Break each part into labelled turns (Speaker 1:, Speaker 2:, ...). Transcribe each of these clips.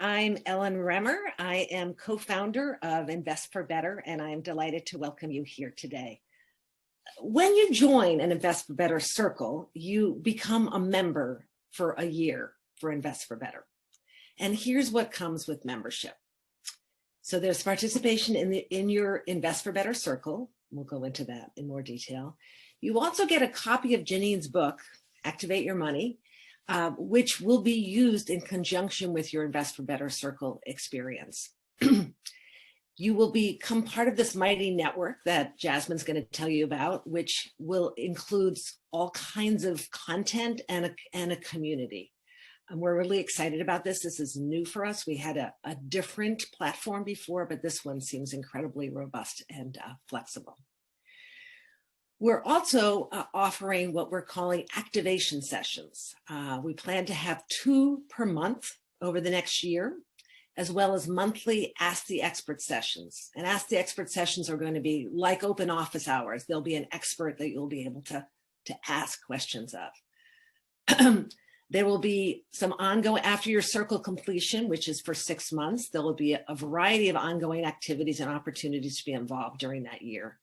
Speaker 1: I'm Ellen Remmer. I am co-founder of Invest for Better, and I'm delighted to welcome you here today. When you join an Invest for Better circle, you become a member for a year for Invest for Better. And here's what comes with membership. So there's participation in your Invest for Better circle. We'll go into that in more detail. You also get a copy of Janine's book, Activate Your Money, which will be used in conjunction with your Invest for Better circle experience. You will become part of this mighty network that Jasmine's going to tell you about, which will include all kinds of content and a community. And we're really excited about this. This is new for us. We had a different platform before, but this one seems incredibly robust and flexible. We're also offering what we're calling activation sessions. We plan to have 2 per month over the next year, as well as monthly Ask the Expert sessions. And Ask the Expert sessions are going to be like open office hours. There'll be an expert that you'll be able to ask questions of. There will be some ongoing, after your circle completion, which is for 6 months, there will be a variety of ongoing activities and opportunities to be involved during that year.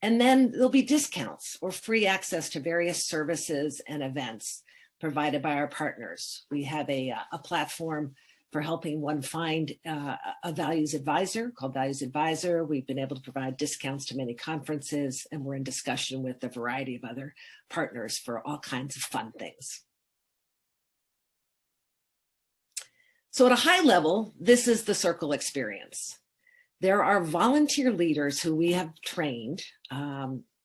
Speaker 1: And then there'll be discounts or free access to various services and events provided by our partners. We have a platform for helping one find a values advisor called Values Advisor. We've been able to provide discounts to many conferences, and we're in discussion with a variety of other partners for all kinds of fun things. So at a high level, this is the circle experience. There are volunteer leaders who we have trained,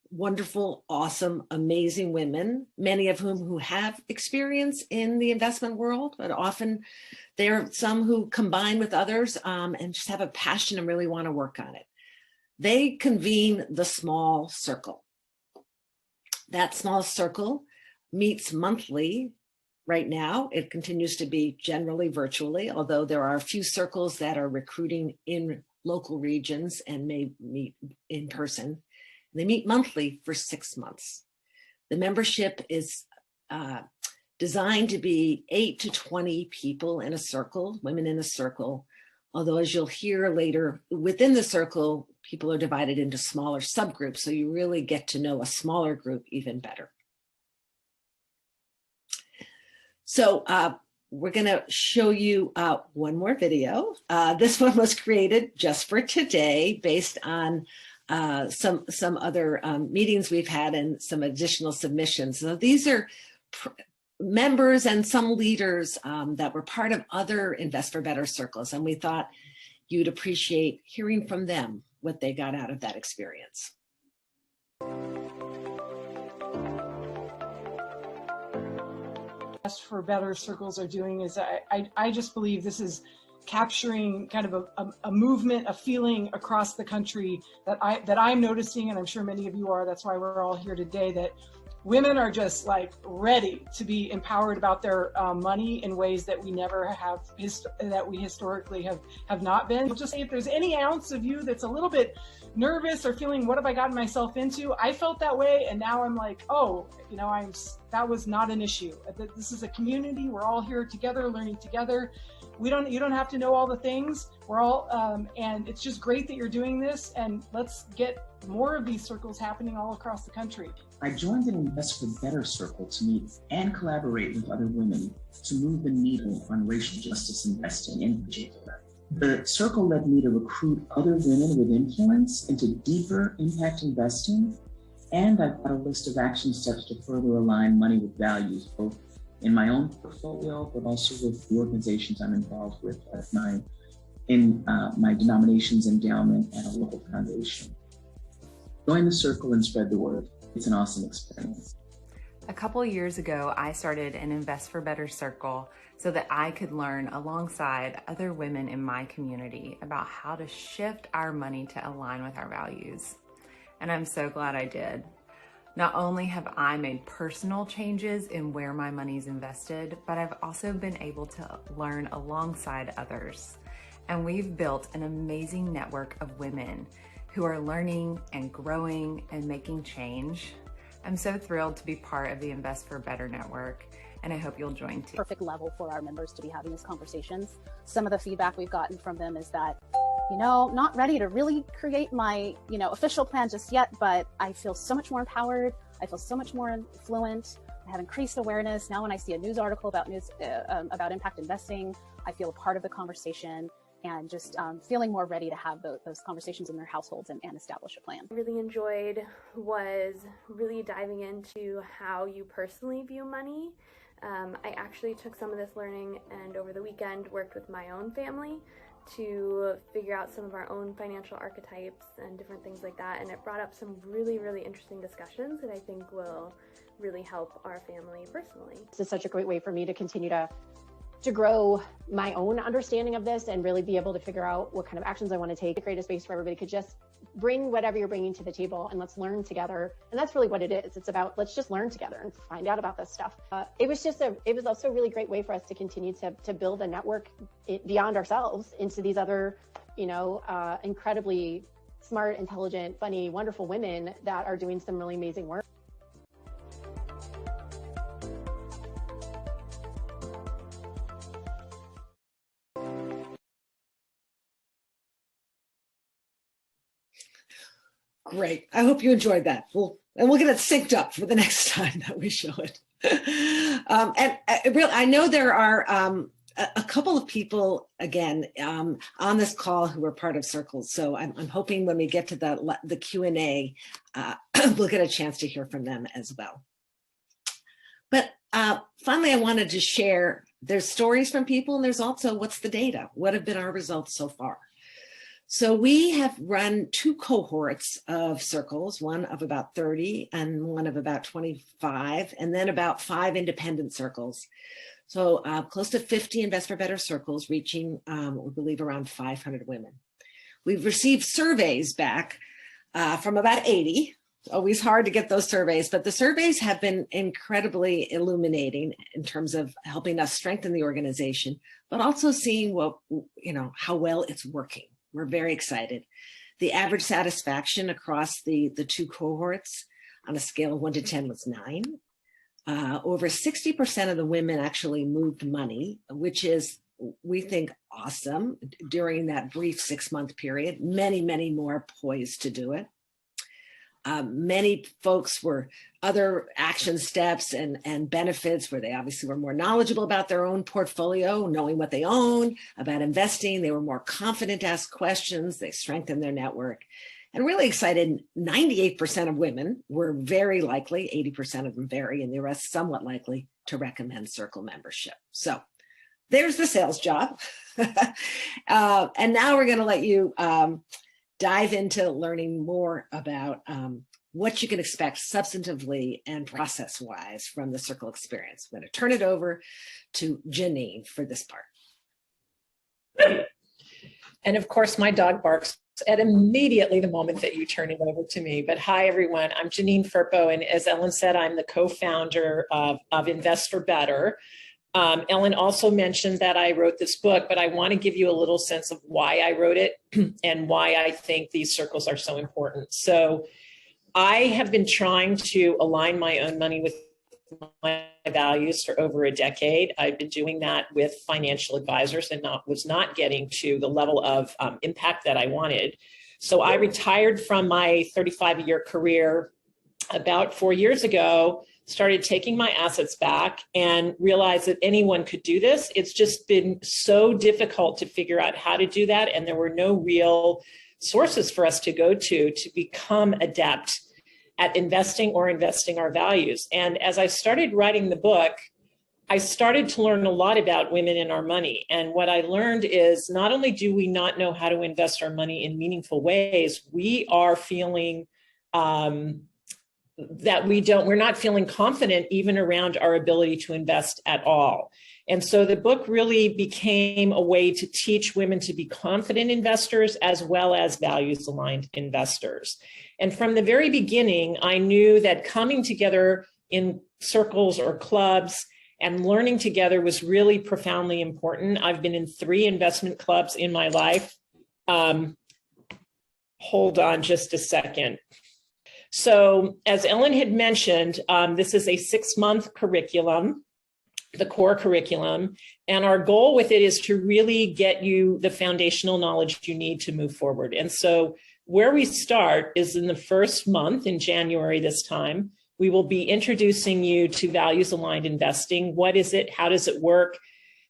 Speaker 1: wonderful, awesome, amazing women, many of whom who have experience in the investment world, but often there are some who combine with others and just have a passion and really want to work on it. They convene the small circle. That small circle meets monthly. Right now, it continues to be generally virtually, although there are a few circles that are recruiting in local regions and may meet in person. They meet monthly for 6 months. The membership is designed to be 8 to 20 people in a circle, women in a circle, although as you'll hear later, within the circle, people are divided into smaller subgroups, so you really get to know a smaller group even better. So we're going to show you one more video. This one was created just for today based on some other meetings we've had and some additional submissions. So these are members and some leaders that were part of other Invest for Better circles, and we thought you'd appreciate hearing from them what they got out of that experience.
Speaker 2: For Better circles are doing is I just believe this is capturing kind of a movement, a feeling across the country that I'm noticing, and I'm sure many of you are. That's why we're all here today, that women are just like ready to be empowered about their money in ways that we never have, that we historically have not been. Just say if there's any ounce of you that's a little bit nervous or feeling, what have I gotten myself into? I felt that way, and now I'm like, oh, you know, that was not an issue. This is a community. We're all here together, learning together. You don't have to know all the things. We're all, and it's just great that you're doing this, and let's get more of these circles happening all across the country.
Speaker 3: I joined an Invest for Better circle to meet and collaborate with other women to move the needle on racial justice investing in particular. The circle led me to recruit other women with influence into deeper impact investing, and I've got a list of action steps to further align money with values, both in my own portfolio, but also with the organizations I'm involved with, like my denomination's endowment and a local foundation. Join the circle and spread the word. It's an awesome experience.
Speaker 4: A couple years ago, I started an Invest for Better circle so that I could learn alongside other women in my community about how to shift our money to align with our values. And I'm so glad I did. Not only have I made personal changes in where my money's invested, but I've also been able to learn alongside others. And we've built an amazing network of women who are learning and growing and making change. I'm so thrilled to be part of the Invest for Better network, and I hope you'll join too.
Speaker 5: Perfect level for our members to be having these conversations. Some of the feedback we've gotten from them is that, not ready to really create my, official plan just yet, but I feel so much more empowered. I feel so much more fluent. I have increased awareness. Now when I see a news article about impact investing, I feel a part of the conversation and just feeling more ready to have those conversations in their households and establish a plan.
Speaker 6: Really enjoyed was really diving into how you personally view money. I actually took some of this learning and over the weekend worked with my own family to figure out some of our own financial archetypes and different things like that, and it brought up some really, really interesting discussions that I think will really help our family personally.
Speaker 7: This is such a great way for me to continue to grow my own understanding of this and really be able to figure out what kind of actions I want to take. Create a space where everybody could just bring whatever you're bringing to the table and let's learn together. And that's really what it is. It's about, let's just learn together and find out about this stuff. It was also a really great way for us to continue to build a network beyond ourselves into these other, incredibly smart, intelligent, funny, wonderful women that are doing some really amazing work.
Speaker 1: Great. I hope you enjoyed that. We'll get it synced up for the next time that we show it. I know there are a couple of people, again, on this call who are part of Circles. So I'm hoping when we get to the Q&A, we'll get a chance to hear from them as well. But finally, I wanted to share, there's stories from people and there's also what's the data? What have been our results so far? So we have run 2 cohorts of circles, one of about 30 and one of about 25, and then about 5 independent circles. So close to 50 Invest for Better circles, reaching, we believe, around 500 women. We've received surveys back from about 80. It's always hard to get those surveys, but the surveys have been incredibly illuminating in terms of helping us strengthen the organization, but also seeing how well it's working. We're very excited. The average satisfaction across the 2 cohorts on a scale of 1 to 10 was 9. Over 60% of the women actually moved money, which is, we think, awesome during that brief 6-month period. Many, many more poised to do it. Many folks were other action steps and benefits where they obviously were more knowledgeable about their own portfolio, knowing what they own, about investing. They were more confident to ask questions. They strengthened their network. And really excited, 98% of women were very likely, 80% of them very, and the rest somewhat likely to recommend Circle membership. So there's the sales job. And now we're going to let you dive into learning more about what you can expect substantively and process-wise from the Circle experience. I'm going to turn it over to Janine for this part.
Speaker 8: And of course, my dog barks at immediately the moment that you turn it over to me. But hi, everyone. I'm Janine Firpo, and as Ellen said, I'm the co-founder of Invest for Better. Ellen also mentioned that I wrote this book, but I want to give you a little sense of why I wrote it and why I think these circles are so important. So I have been trying to align my own money with my values for over a decade. I've been doing that with financial advisors and was not getting to the level of impact that I wanted. So I retired from my 35-year career about 4 years ago, started taking my assets back and realized that anyone could do this. It's just been so difficult to figure out how to do that. And there were no real sources for us to go to become adept at investing or investing our values. And as I started writing the book, I started to learn a lot about women and our money. And what I learned is not only do we not know how to invest our money in meaningful ways, we are feeling that we're not feeling confident even around our ability to invest at all. And so the book really became a way to teach women to be confident investors as well as values-aligned investors. And from the very beginning, I knew that coming together in circles or clubs and learning together was really profoundly important. I've been in 3 investment clubs in my life. Hold on just a second. So as Ellen had mentioned, this is a 6-month curriculum. the core curriculum. And our goal with it is to really get you the foundational knowledge you need to move forward. And so where we start is in the first month, in January this time, we will be introducing you to values-aligned investing. What is it? How does it work?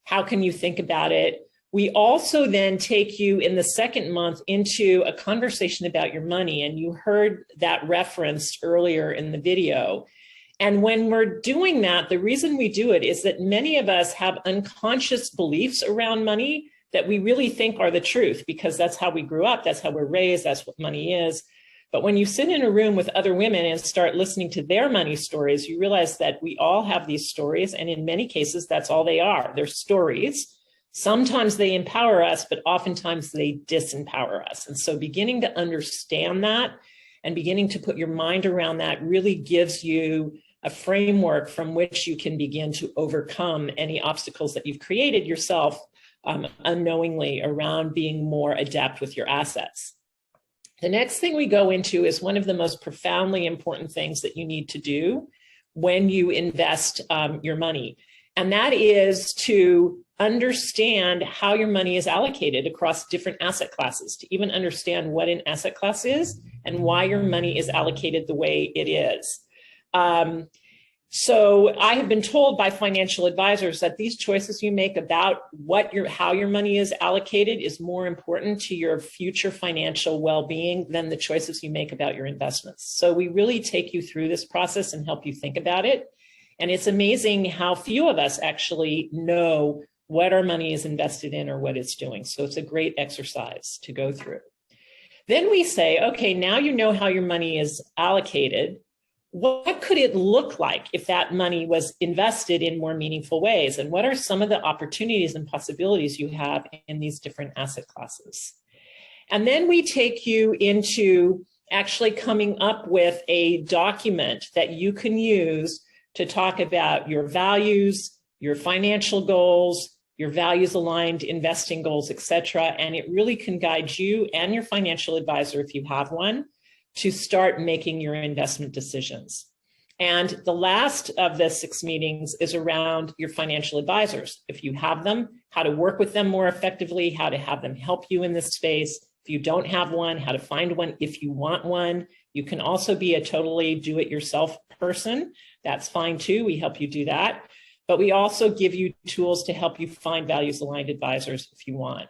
Speaker 8: How can you think about it? We also then take you in the second month into a conversation about your money. And you heard that referenced earlier in the video. And when we're doing that, the reason we do it is that many of us have unconscious beliefs around money that we really think are the truth, because that's how we grew up, that's how we're raised, that's what money is. But when you sit in a room with other women and start listening to their money stories, you realize that we all have these stories. And in many cases, that's all they are. They're stories. Sometimes they empower us, but oftentimes they disempower us. And so beginning to understand that and beginning to put your mind around that really gives you a framework from which you can begin to overcome any obstacles that you've created yourself unknowingly around being more adept with your assets. The next thing we go into is one of the most profoundly important things that you need to do when you invest your money. And that is to understand how your money is allocated across different asset classes, to even understand what an asset class is and why your money is allocated the way it is. So I have been told by financial advisors that these choices you make about how your money is allocated is more important to your future financial well-being than the choices you make about your investments. So we really take you through this process and help you think about it. And it's amazing how few of us actually know what our money is invested in or what it's doing. So it's a great exercise to go through. Then we say, okay, now you know how your money is allocated. What could it look like if that money was invested in more meaningful ways? And what are some of the opportunities and possibilities you have in these different asset classes? And then we take you into actually coming up with a document that you can use to talk about your values, your financial goals, your values-aligned investing goals, et cetera. And it really can guide you and your financial advisor, if you have one, to start making your investment decisions. And the last of the 6 meetings is around your financial advisors. If you have them, how to work with them more effectively, how to have them help you in this space. If you don't have one, how to find one if you want one. You can also be a totally do-it-yourself person. That's fine too. We help you do that. But we also give you tools to help you find values-aligned advisors if you want.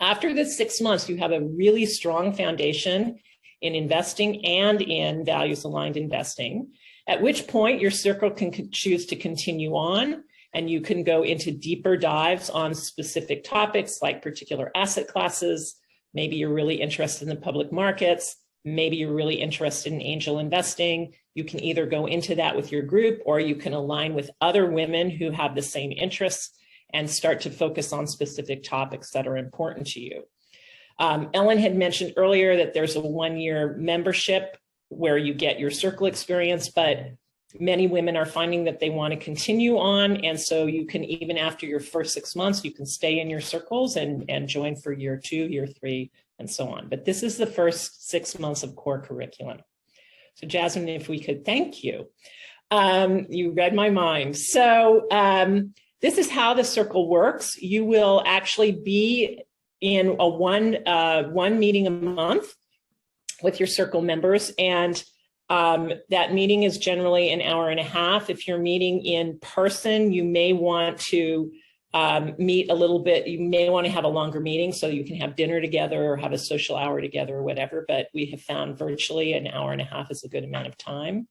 Speaker 8: After the 6 months, you have a really strong foundation in investing and in values-aligned investing, at which point your circle can choose to continue on, and you can go into deeper dives on specific topics like particular asset classes. Maybe you're really interested in the public markets. Maybe you're really interested in angel investing. You can either go into that with your group, or you can align with other women who have the same interests and start to focus on specific topics that are important to you. Ellen had mentioned earlier that there's a 1-year membership where you get your circle experience, but many women are finding that they want to continue on. And so you can, even after your first 6 months, you can stay in your circles and join for year 2, year 3, and so on. But this is the first 6 months of core curriculum. So Jasmine, if we could thank you. You read my mind. So this is how the circle works. You will actually be in a one meeting a month with your circle members. And that meeting is generally an hour and a half. If you're meeting in person, you may want to meet a little bit. You may want to have a longer meeting so you can have dinner together or have a social hour together or whatever. But we have found virtually an hour and a half is a good amount of time.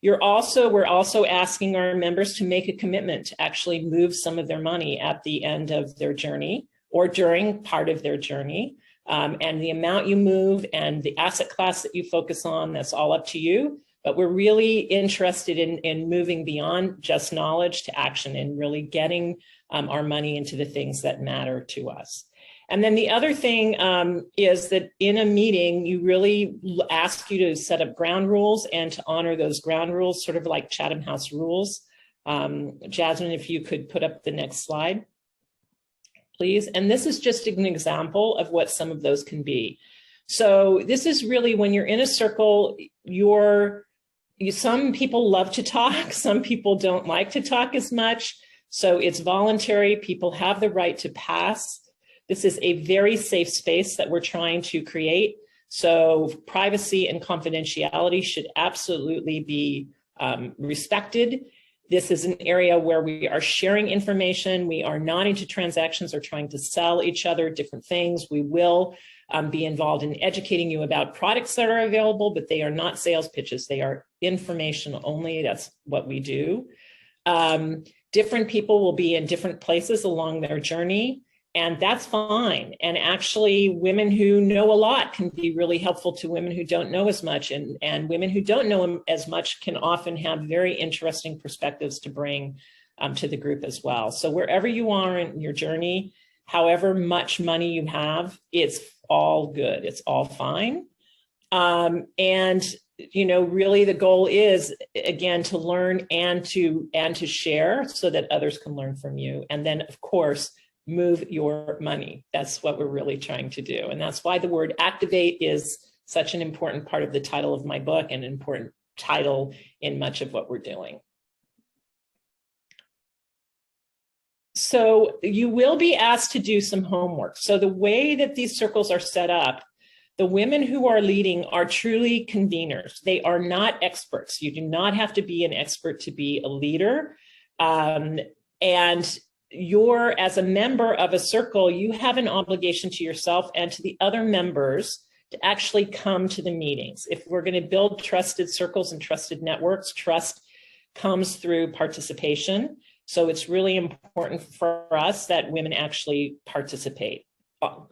Speaker 8: We're also asking our members to make a commitment to actually move some of their money at the end of their journey or during part of their journey. And the amount you move and the asset class that you focus on, that's all up to you. But we're really interested in moving beyond just knowledge to action and really getting our money into the things that matter to us. And then the other thing is that in a meeting, you really ask you to set up ground rules and to honor those ground rules, sort of like Chatham House rules. Jasmine, if you could put up the next slide, please. And this is just an example of what some of those can be. So this is really when you're in a circle, some people love to talk, some people don't like to talk as much. So it's voluntary. People have the right to pass. This is a very safe space that we're trying to create. So privacy and confidentiality should absolutely be respected. This is an area where we are sharing information. We are not into transactions or trying to sell each other different things. We will be involved in educating you about products that are available, but they are not sales pitches. They are informational only. That's what we do. Different people will be in different places along their journey, and that's fine. And actually, women who know a lot can be really helpful to women who don't know as much, and women who don't know as much can often have very interesting perspectives to bring to the group as well. So wherever you are in your journey, however much money you have, it's all good. It's all fine. And you know, really the goal is, again, to learn and to share so that others can learn from you. And then, of course, move your money. That's what we're really trying to do. And that's why the word activate is such an important part of the title of my book and an important title in much of what we're doing. So you will be asked to do some homework. So the way that these circles are set up, the women who are leading are truly conveners. They are not experts. You do not have to be an expert to be a leader. And you're, as a member of a circle, you have an obligation to yourself and to the other members to actually come to the meetings. If we're going to build trusted circles and trusted networks, trust comes through participation. So it's really important for us that women actually participate.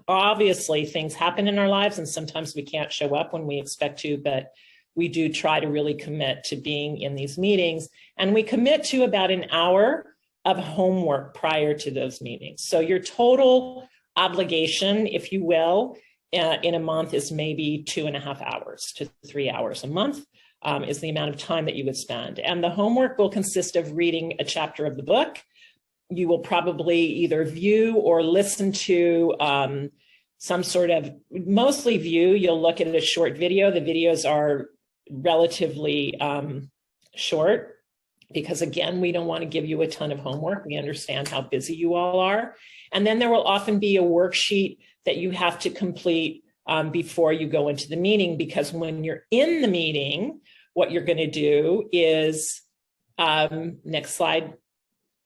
Speaker 8: Obviously, things happen in our lives, and sometimes we can't show up when we expect to, but we do try to really commit to being in these meetings. And we commit to about an hour of homework prior to those meetings. So your total obligation, if you will, in a month is maybe 2.5 hours to 3 hours a month is the amount of time that you would spend. And the homework will consist of reading a chapter of the book. You will probably either view or listen to some sort of, mostly view. You'll look at a short video. The videos are relatively short because, again, we don't want to give you a ton of homework. We understand how busy you all are. And then there will often be a worksheet that you have to complete before you go into the meeting, because when you're in the meeting, what you're going to do is, next slide,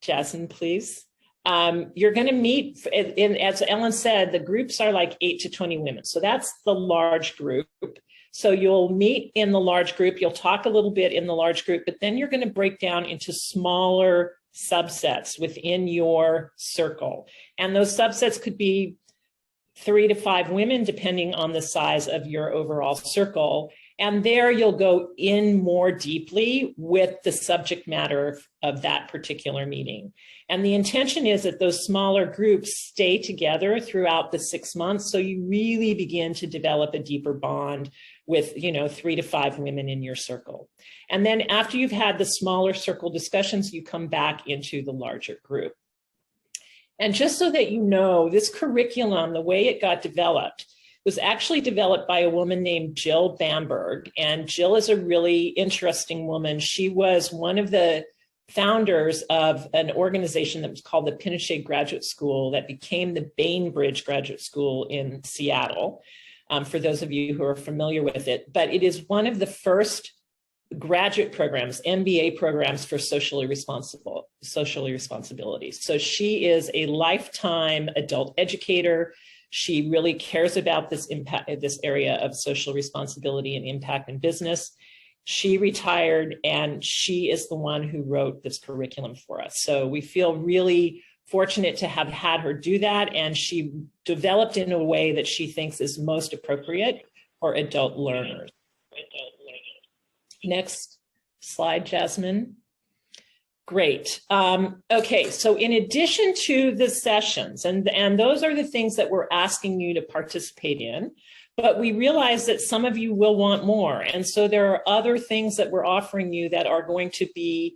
Speaker 8: Jasmine, please. You're going to meet, as Ellen said, the groups are like 8 to 20 women. So that's the large group. So you'll meet in the large group. You'll talk a little bit in the large group, but then you're going to break down into smaller subsets within your circle. And those subsets could be 3 to 5 women, depending on the size of your overall circle. And there you'll go in more deeply with the subject matter of that particular meeting. And the intention is that those smaller groups stay together throughout the 6 months. So you really begin to develop a deeper bond with, 3 to 5 women in your circle. And then after you've had the smaller circle discussions, you come back into the larger group. And just so that you know, this curriculum, the way it got developed, was actually developed by a woman named Jill Bamberg. And Jill is a really interesting woman. She was one of the founders of an organization that was called the Pinochet Graduate School that became the Bainbridge Graduate School in Seattle, for those of you who are familiar with it. But it is one of the first graduate programs, MBA programs for socially responsibility. So she is a lifetime adult educator. She really cares about this area of social responsibility and impact in business. She retired, and she is the one who wrote this curriculum for us. So we feel really fortunate to have had her do that, and she developed in a way that she thinks is most appropriate for adult learners. Next slide, Jasmine. Great. Okay, so in addition to the sessions, and those are the things that we're asking you to participate in, but we realize that some of you will want more. And so there are other things that we're offering you that are going to be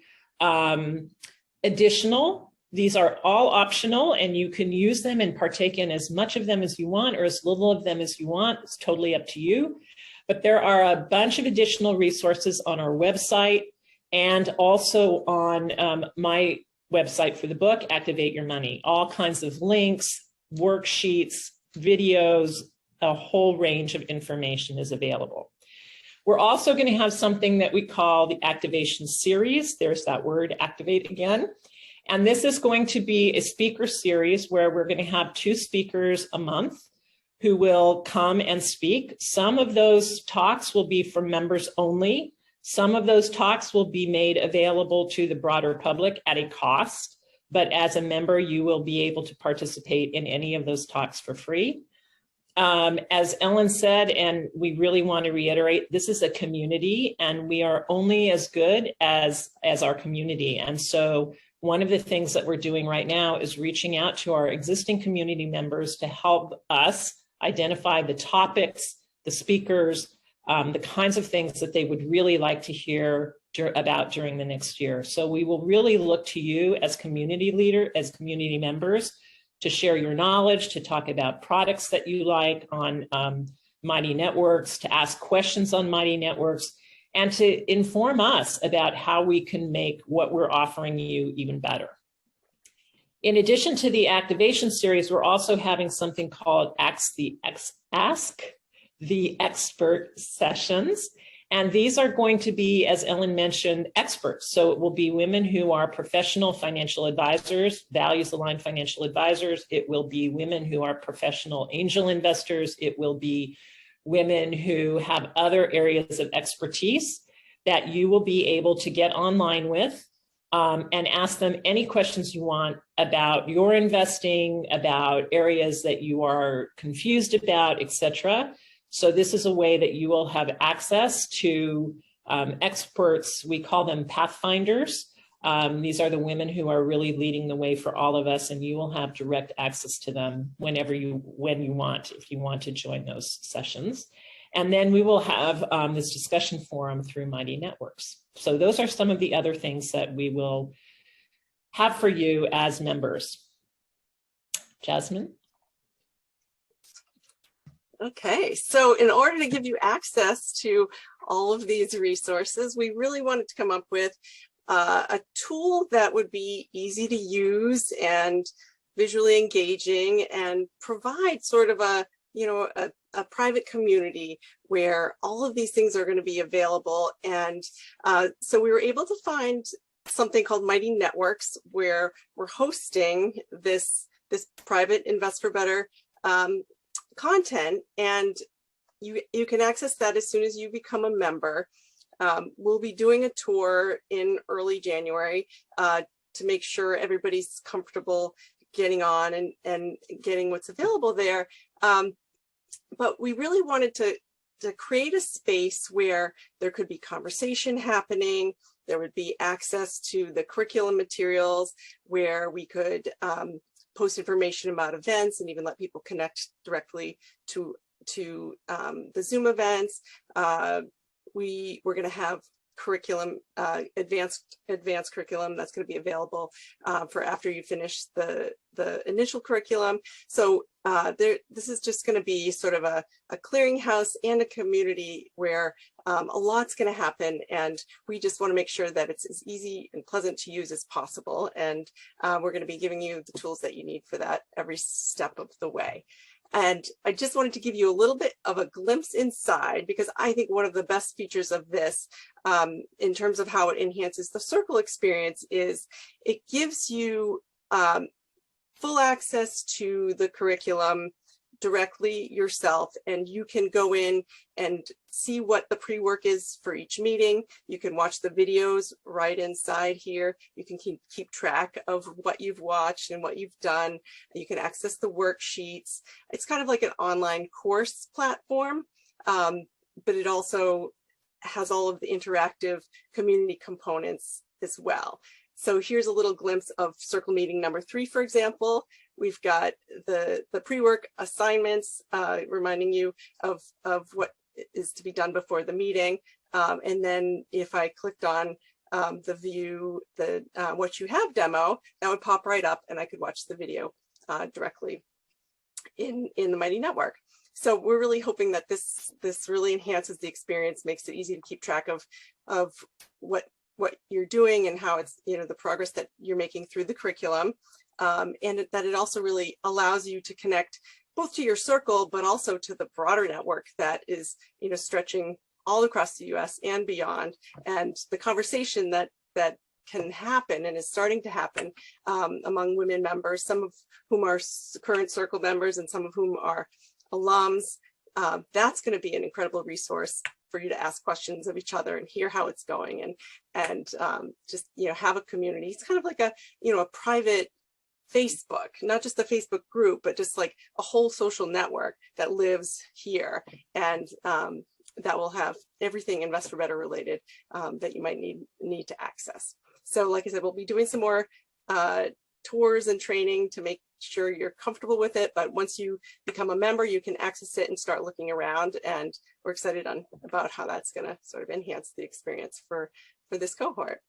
Speaker 8: additional. These are all optional, and you can use them and partake in as much of them as you want or as little of them as you want. It's totally up to you. But there are a bunch of additional resources on our website and also on my website for the book, Activate Your Money. All kinds of links, worksheets, videos, a whole range of information is available. We're also going to have something that we call the activation series. There's that word, activate again. And this is going to be a speaker series where we're going to have 2 speakers a month who will come and speak. Some of those talks will be for members only. Some of those talks will be made available to the broader public at a cost, but as a member, you will be able to participate in any of those talks for free. As Ellen said, and we really want to reiterate, this is a community and we are only as good as our community. And so one of the things that we're doing right now is reaching out to our existing community members to help us identify the topics, the speakers, the kinds of things that they would really like to hear about during the next year. So we will really look to you as community leader, as community members, to share your knowledge, to talk about products that you like on Mighty Networks, to ask questions on Mighty Networks, and to inform us about how we can make what we're offering you even better. In addition to the activation series, we're also having something called Ask the Expert sessions. And these are going to be, as Ellen mentioned, experts. So it will be women who are professional financial advisors, values-aligned financial advisors. It will be women who are professional angel investors. It will be women who have other areas of expertise that you will be able to get online with and ask them any questions you want about your investing, about areas that you are confused about, etc. So this is a way that you will have access to experts. We call them pathfinders. These are the women who are really leading the way for all of us, and you will have direct access to them when you want, if you want to join those sessions. And then we will have this discussion forum through Mighty Networks. So those are some of the other things that we will have for you as members. Jasmine?
Speaker 9: Okay, so in order to give you access to all of these resources, we really wanted to come up with a tool that would be easy to use and visually engaging and provide sort of a private community where all of these things are going to be available. And so we were able to find something called Mighty Networks, where we're hosting this private Invest for Better content, and you can access that as soon as you become a member. We'll be doing a tour in early January to make sure everybody's comfortable getting on and getting what's available there. But we really wanted to create a space where there could be conversation happening. There would be access to the curriculum materials where we could post information about events and even let people connect directly to the Zoom events. We're going to have curriculum, advanced curriculum that's going to be available for after you finish the initial curriculum. So this is just going to be sort of a clearinghouse and a community where a lot's going to happen, and we just want to make sure that it's as easy and pleasant to use as possible. And we're going to be giving you the tools that you need for that every step of the way. And I just wanted to give you a little bit of a glimpse inside, because I think one of the best features of this in terms of how it enhances the circle experience is it gives you full access to the curriculum directly yourself, and you can go in and see what the pre-work is for each meeting. You can watch the videos right inside here. You can keep track of what you've watched and what you've done. You can access the worksheets. It's kind of like an online course platform, but it also has all of the interactive community components as well. So here's a little glimpse of circle meeting number 3, for example. We've got the pre-work assignments reminding you of what is to be done before the meeting. And then if I clicked on the view the what you have demo, that would pop right up and I could watch the video directly in the Mighty Network. So we're really hoping that this really enhances the experience, makes it easy to keep track of what what you're doing and how it's, you know, the progress that you're making through the curriculum. And that it also really allows you to connect both to your circle, but also to the broader network that is, you know, stretching all across the US and beyond. And the conversation that can happen and is starting to happen among women members, some of whom are current circle members and some of whom are alums, that's going to be an incredible resource for you to ask questions of each other and hear how it's going, and just, you know, have a community. It's kind of like a, you know, a private Facebook, not just a Facebook group, but just like a whole social network that lives here, and that will have everything Invest for Better related that you might need to access. So like I said, we'll be doing some more tours and training to make sure you're comfortable with it. But once you become a member, you can access it and start looking around. And we're excited about how that's going to sort of enhance the experience for this cohort.